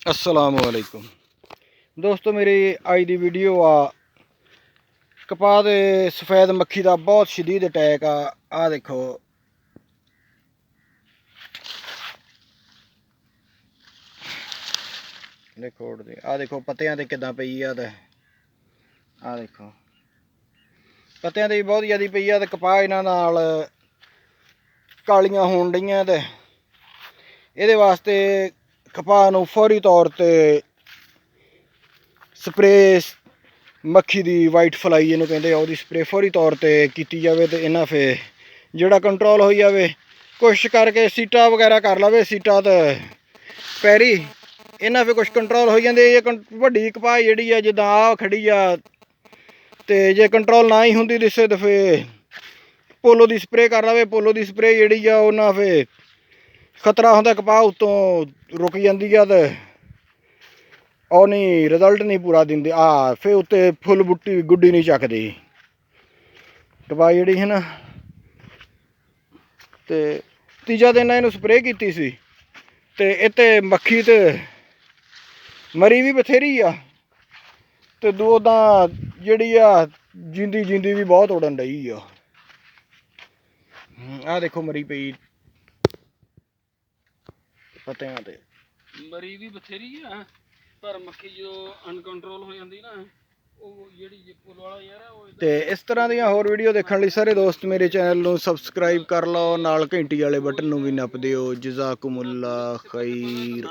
असलामुअलैकुम दोस्तों, मेरी अज की वीडियो आ कपास दे सफेद मक्खी का बहुत शदीद अटैक आ देखो। देखो आ देखो पत्तियां ते किदां पई आ देखो पत्तियां ते बहुत ज़्यादा पई आ। कपास इन्हां नाल कालियां होण डईयां ते इहदे वास्ते कपास नूं फौरी तौर ते स्प्रे मक्खी दी वाइट फ्लाई जिहनूं कहंदे आ, उहदी स्प्रे फौरी तौर ते कीती जावे ते इन्हां फिर जिहड़ा कंट्रोल हो जावे। कोशिश करके सीटा वगैरह कर लवे, सीटा ते पैरी इन्हां फिर कुछ कंट्रोल हो जांदे। ये वड्डी कपास जिहड़ी आ जिद्दां आ खड़ी आ ते जे कंट्रोल ना ही हुंदी दिसे ते फिर पोलो दी स्प्रे कर लवे। पोलो दी स्प्रे जिहड़ी आ उन्हां फिर खतरा हुंदा कपास उत्तों रुक जांदी आ ते और नहीं रिजल्ट नहीं पूरा दिंदे। फिर उत्ते फुल बुट्टी गुड्डी नहीं चकदी कपास जिहड़ी है ना। ते तीजा दिन इहनूं स्प्रे कीती सी ते इत्ते मक्खी ते मरी भी बथेरी आ ते उदां जिहड़ी आ जींदी जींदी भी बहुत उड़न डई आ देखो मरी पई पत्तियां ते मरी भी बथेरी आ, पर मक्खी जो अनकंट्रोल हो जाती ना ਤੇ ਇਸ ਤਰ੍ਹਾਂ ਦੀਆਂ ਹੋਰ ਵੀਡੀਓ ਦੇਖਣ ਲਈ ਸਾਰੇ ਦੋਸਤ ਮੇਰੇ ਚੈਨਲ ਨੂੰ ਸਬਸਕ੍ਰਾਈਬ ਕਰ ਲਓ, ਨਾਲ ਘੰਟੀ ਵਾਲੇ ਬਟਨ ਨੂੰ ਵੀ ਨੱਪ ਦਿਓ। ਜਜ਼ਾਕੁਮੁੱਲਾ ਖੈਰ।